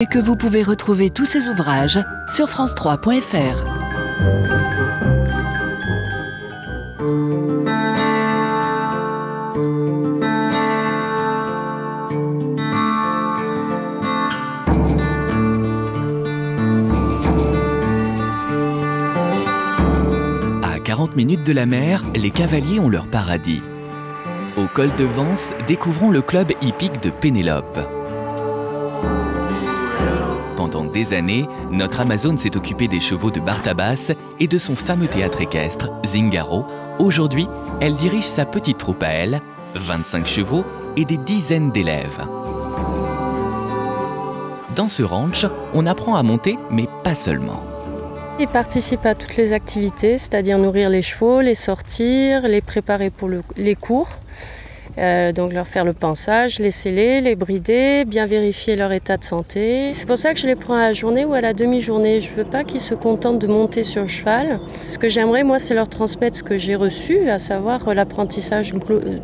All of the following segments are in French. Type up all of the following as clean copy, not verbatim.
Et que vous pouvez retrouver tous ces ouvrages sur france3.fr. À 40 minutes de la mer, les cavaliers ont leur paradis. Au col de Vence, découvrons le club hippique de Pénélope. Pendant des années, notre Amazone s'est occupée des chevaux de Bartabas et de son fameux théâtre équestre, Zingaro. Aujourd'hui, elle dirige sa petite troupe à elle, 25 chevaux et des dizaines d'élèves. Dans ce ranch, on apprend à monter, mais pas seulement. Ils participent à toutes les activités, c'est-à-dire nourrir les chevaux, les sortir, les préparer pour les cours. Donc leur faire le pansage, les seller, les brider, bien vérifier leur état de santé. C'est pour ça que je les prends à la journée ou à la demi-journée. Je ne veux pas qu'ils se contentent de monter sur le cheval. Ce que j'aimerais, moi, c'est leur transmettre ce que j'ai reçu, à savoir l'apprentissage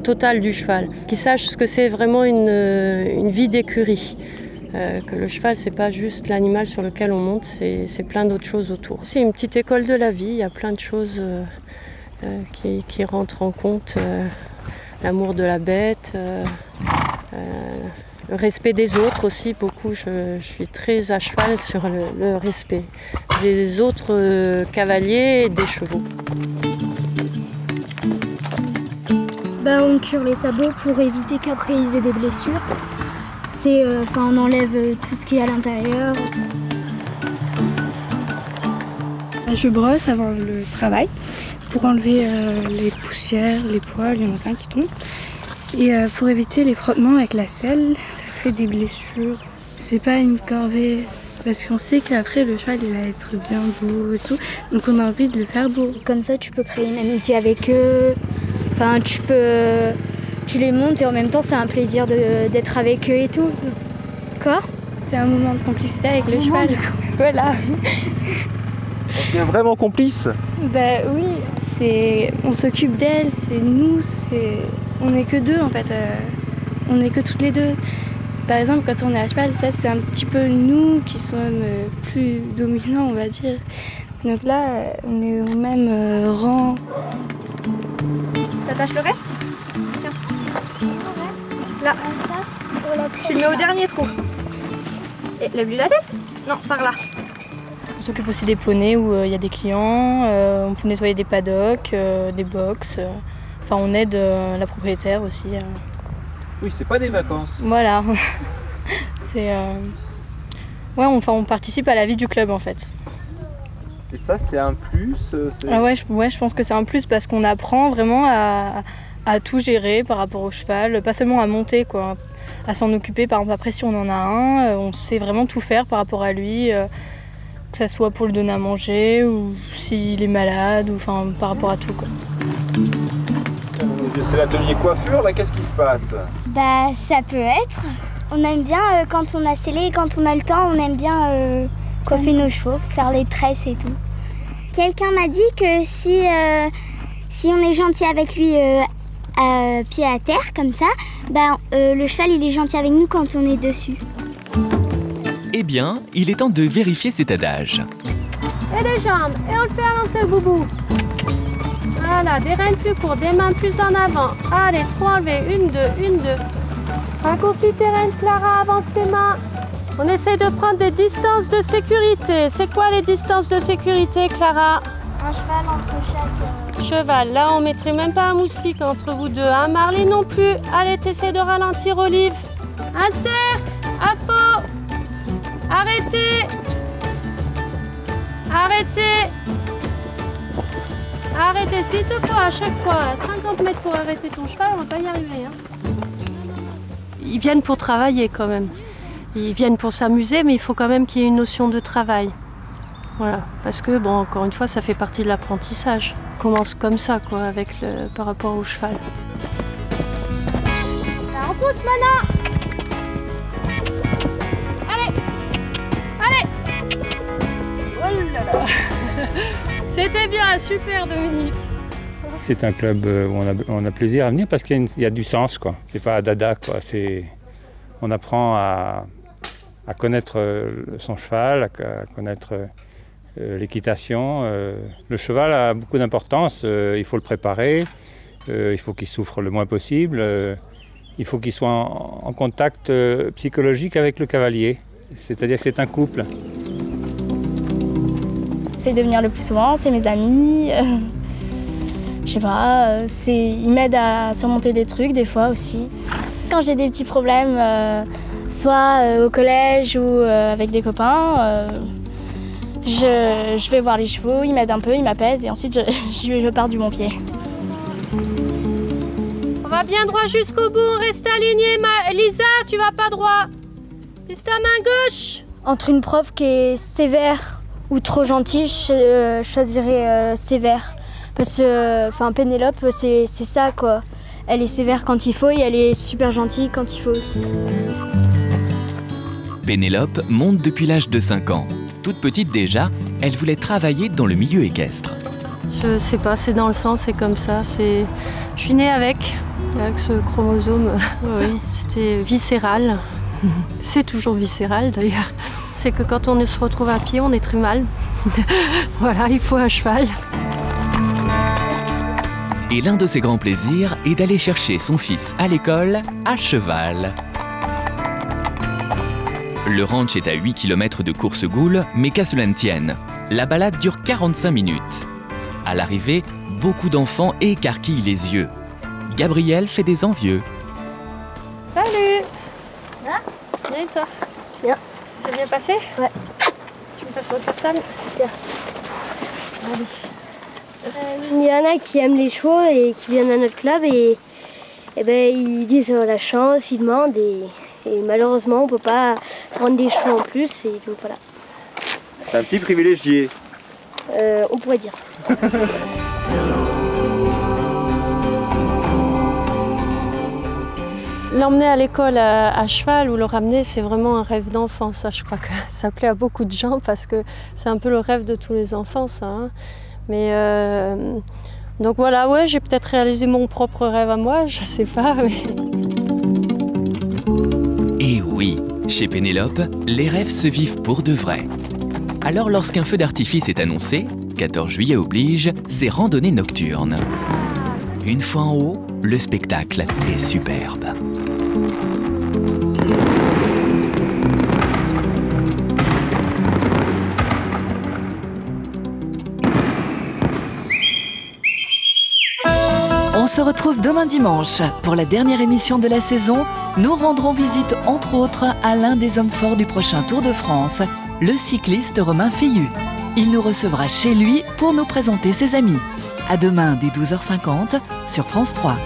total du cheval. Qu'ils sachent ce que c'est vraiment une vie d'écurie. Que le cheval, c'est pas juste l'animal sur lequel on monte, c'est plein d'autres choses autour. C'est une petite école de la vie, il y a plein de choses qui rentrent en compte. L'amour de la bête, le respect des autres aussi, beaucoup. Je suis très à cheval sur le respect des autres cavaliers et des chevaux. On cure les sabots pour éviter qu'après ils aient des blessures. On enlève tout ce qui est à l'intérieur. Je brosse avant le travail pour enlever les poussières, les poils, il y en a plein qui tombent. Et pour éviter les frottements avec la selle, ça fait des blessures. C'est pas une corvée, parce qu'on sait qu'après le cheval il va être bien beau et tout, donc on a envie de le faire beau. Comme ça tu peux créer une amitié avec eux, tu les montes et en même temps c'est un plaisir d'être avec eux et tout. Quoi ? C'est un moment de complicité avec le cheval. Voilà. On devient vraiment complice. Oui, on s'occupe d'elle, c'est nous, on n'est que deux en fait, on n'est que toutes les deux. Par exemple, quand on est à cheval, ça c'est un petit peu nous qui sommes plus dominants, on va dire. Donc là, on est au même rang. T'attaches le reste ? Tiens. Là. Tu le mets au dernier trou. Et lève-lui la tête ? Non, par là. On s'occupe aussi des poneys où il y a des clients, on peut nettoyer des paddocks, des box. On aide la propriétaire aussi. Oui, c'est pas des vacances. Voilà. On participe à la vie du club en fait. Et ça, c'est un plus je pense que c'est un plus parce qu'on apprend vraiment à tout gérer par rapport au cheval, pas seulement à monter, quoi, à s'en occuper. Par exemple, après, si on en a un, on sait vraiment tout faire par rapport à lui. Que ça soit pour le donner à manger ou s'il est malade, ou par rapport à tout, quoi. C'est l'atelier coiffure, là, qu'est-ce qui se passe ? Ça peut être. On aime bien, quand on a scellé, quand on a le temps, on aime bien coiffer nos chevaux, faire les tresses et tout. Quelqu'un m'a dit que si on est gentil avec lui pied à terre, comme ça, le cheval il est gentil avec nous quand on est dessus. Eh bien, il est temps de vérifier cet adage. Et les jambes, et on le fait avancer le boubou. Voilà, des reins plus courts, des mains plus en avant. Allez, 3 enlevés, 1, 2, 1, 2. Raccourcis tes reins, Clara, avance tes mains. On essaie de prendre des distances de sécurité. C'est quoi les distances de sécurité, Clara ? Un cheval entre chaque... Cheval, là on mettrait même pas un moustique entre vous deux, hein. Marley non plus. Allez, t'essaies de ralentir, Olive. Un cercle, à faux. Arrêtez! Arrêtez! Arrêtez, s'il te faut à chaque fois 50 mètres pour arrêter ton cheval, on va pas y arriver. Ils viennent pour travailler quand même. Ils viennent pour s'amuser, mais il faut quand même qu'il y ait une notion de travail. Voilà, parce que encore une fois, ça fait partie de l'apprentissage. On commence comme ça, quoi, par rapport au cheval. On pousse maintenant! C'était bien, super Dominique. C'est un club où on a plaisir à venir parce qu'il y a du sens, quoi. C'est pas dada, quoi. On apprend à connaître son cheval, à connaître l'équitation. Le cheval a beaucoup d'importance, il faut le préparer, il faut qu'il souffre le moins possible, il faut qu'il soit en contact psychologique avec le cavalier, c'est-à-dire que c'est un couple. C'est de venir le plus souvent, c'est mes amis, je sais pas, ils m'aident à surmonter des trucs des fois aussi. Quand j'ai des petits problèmes, soit au collège ou avec des copains, je vais voir les chevaux, ils m'aident un peu, ils m'apaisent et ensuite je pars du bon pied. On va bien droit jusqu'au bout, on reste aligné. Lisa, tu vas pas droit. Lise ta main gauche. Entre une prof qui est sévère ou trop gentille, je choisirais sévère. Parce que Pénélope, c'est ça quoi. Elle est sévère quand il faut et elle est super gentille quand il faut aussi. Pénélope monte depuis l'âge de 5 ans. Toute petite déjà, elle voulait travailler dans le milieu équestre. Je sais pas, c'est dans le sang, c'est comme ça. Je suis née avec ce chromosome. Oui, c'était viscéral. C'est toujours viscéral d'ailleurs. C'est que quand on se retrouve à pied, on est très mal. Voilà, il faut un cheval. Et l'un de ses grands plaisirs est d'aller chercher son fils à l'école à cheval. Le ranch est à 8 km de Coursegoule, mais qu'à cela ne tienne, la balade dure 45 minutes. À l'arrivée, beaucoup d'enfants écarquillent les yeux. Gabriel fait des envieux. Salut! Ah. Bien et toi? Bien. Ça s'est bien passé? Ouais. Tu me passes au portable? Bien. Allez. Il y en a qui aiment les chevaux et qui viennent à notre club et ils disent la chance, ils demandent et malheureusement on ne peut pas prendre des chevaux en plus et donc voilà. C'est un petit privilégié. On pourrait dire. L'emmener à l'école à cheval ou le ramener, c'est vraiment un rêve d'enfant. Ça, je crois que ça plaît à beaucoup de gens parce que c'est un peu le rêve de tous les enfants, ça. Hein. Mais donc voilà, ouais, j'ai peut-être réalisé mon propre rêve à moi, je sais pas. Mais... Et oui, chez Pénélope, les rêves se vivent pour de vrai. Alors lorsqu'un feu d'artifice est annoncé, 14 juillet oblige, c'est randonnée nocturne. Une fois en haut, le spectacle est superbe. On se retrouve demain dimanche. Pour la dernière émission de la saison, nous rendrons visite entre autres à l'un des hommes forts du prochain Tour de France, le cycliste Romain Feillu. Il nous recevra chez lui pour nous présenter ses amis. À demain dès 12h50 sur France 3.